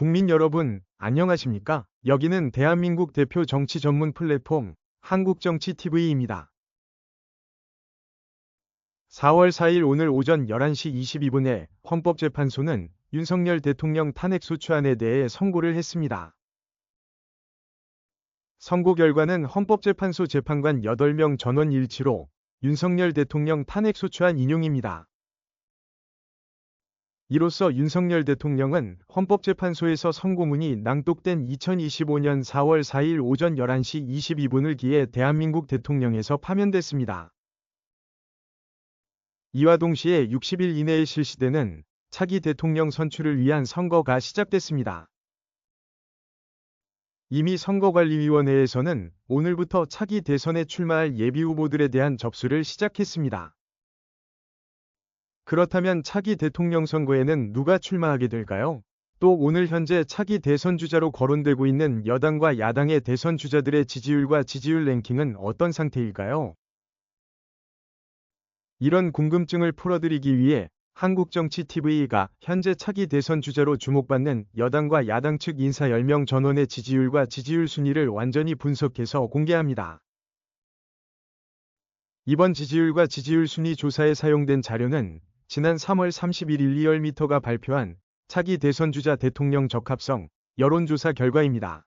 국민 여러분, 안녕하십니까? 여기는 대한민국 대표 정치 전문 플랫폼 한국정치TV입니다. 4월 4일 오늘 오전 11시 22분에 헌법재판소는 윤석열 대통령 탄핵소추안에 대해 선고를 했습니다. 선고 결과는 헌법재판소 재판관 8명 전원 일치로 윤석열 대통령 탄핵소추안 인용입니다. 이로써 윤석열 대통령은 헌법재판소에서 선고문이 낭독된 2025년 4월 4일 오전 11시 22분을 기해 대한민국 대통령에서 파면됐습니다. 이와 동시에 60일 이내에 실시되는 차기 대통령 선출을 위한 선거가 시작됐습니다. 이미 선거관리위원회에서는 오늘부터 차기 대선에 출마할 예비후보들에 대한 접수를 시작했습니다. 그렇다면 차기 대통령 선거에는 누가 출마하게 될까요? 또 오늘 현재 차기 대선 주자로 거론되고 있는 여당과 야당의 대선 주자들의 지지율과 지지율 랭킹은 어떤 상태일까요? 이런 궁금증을 풀어드리기 위해 한국정치TV가 현재 차기 대선 주자로 주목받는 여당과 야당 측 인사 10명 전원의 지지율과 지지율 순위를 완전히 분석해서 공개합니다. 이번 지지율과 지지율 순위 조사에 사용된 자료는 지난 3월 31일 리얼미터가 발표한 차기 대선 주자 대통령 적합성 여론조사 결과입니다.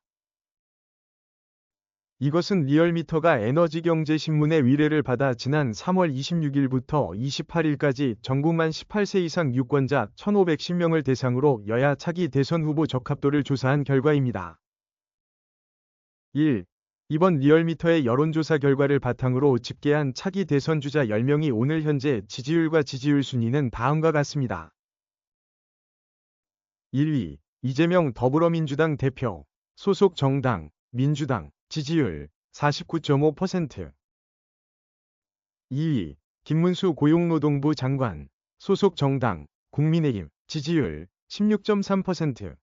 이것은 리얼미터가 에너지경제신문의 의뢰를 받아 지난 3월 26일부터 28일까지 전국 만 18세 이상 유권자 1,510명을 대상으로 여야 차기 대선 후보 적합도를 조사한 결과입니다. 1. 이번 리얼미터의 여론조사 결과를 바탕으로 집계한 차기 대선 주자 10명이 오늘 현재 지지율과 지지율 순위는 다음과 같습니다. 1위 이재명 더불어민주당 대표 소속 정당 민주당 지지율 49.5%. 2위 김문수 고용노동부 장관 소속 정당 국민의힘 지지율 16.3%.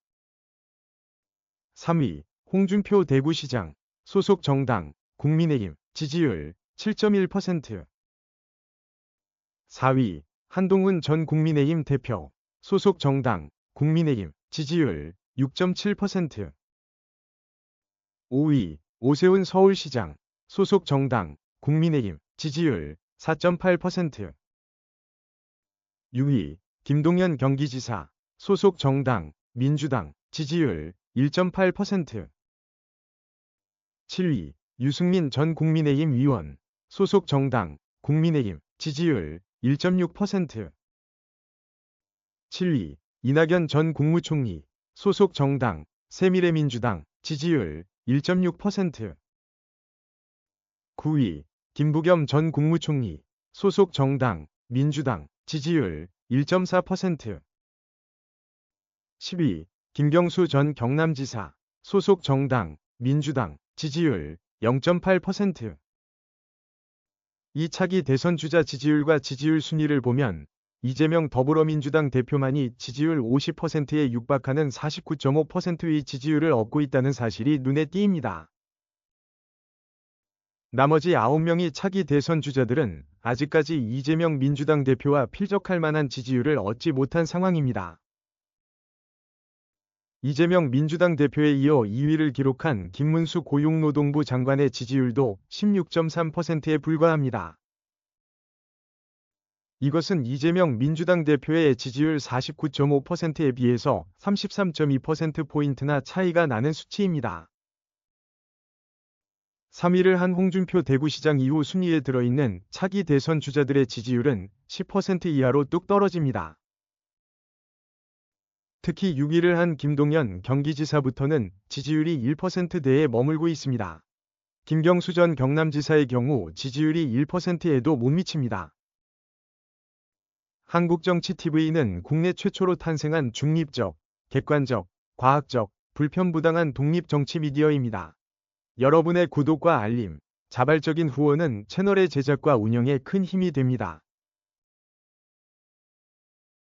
3위 홍준표 대구시장 소속 정당 국민의힘 지지율 7.1%. 4위 한동훈 전 국민의힘 대표 소속 정당 국민의힘 지지율 6.7%. 5위 오세훈 서울시장 소속 정당 국민의힘 지지율 4.8%. 6위 김동연 경기지사 소속 정당 민주당 지지율 1.8%. 7위 유승민 전 국민의힘 의원 소속 정당 국민의힘 지지율 1.6%. 7위 이낙연 전 국무총리 소속 정당 새미래민주당 지지율 1.6%. 9위 김부겸 전 국무총리 소속 정당 민주당 지지율 1.4%. 10위 김경수 전 경남지사 소속 정당 민주당 지지율 0.8%. 이 차기 대선 주자 지지율과 지지율 순위를 보면 이재명 더불어민주당 대표만이 지지율 50%에 육박하는 49.5%의 지지율을 얻고 있다는 사실이 눈에 띄입니다. 나머지 9명이 차기 대선 주자들은 아직까지 이재명 민주당 대표와 필적할 만한 지지율을 얻지 못한 상황입니다. 이재명 민주당 대표에 이어 2위를 기록한 김문수 고용노동부 장관의 지지율도 16.3%에 불과합니다. 이것은 이재명 민주당 대표의 지지율 49.5%에 비해서 33.2%포인트나 차이가 나는 수치입니다. 3위를 한 홍준표 대구시장 이후 순위에 들어있는 차기 대선 주자들의 지지율은 10% 이하로 뚝 떨어집니다. 특히 6위를 한 김동연 경기지사부터는 지지율이 1%대에 머물고 있습니다. 김경수 전 경남지사의 경우 지지율이 1%에도 못 미칩니다. 한국정치TV는 국내 최초로 탄생한 중립적, 객관적, 과학적, 불편부당한 독립정치 미디어입니다. 여러분의 구독과 알림, 자발적인 후원은 채널의 제작과 운영에 큰 힘이 됩니다.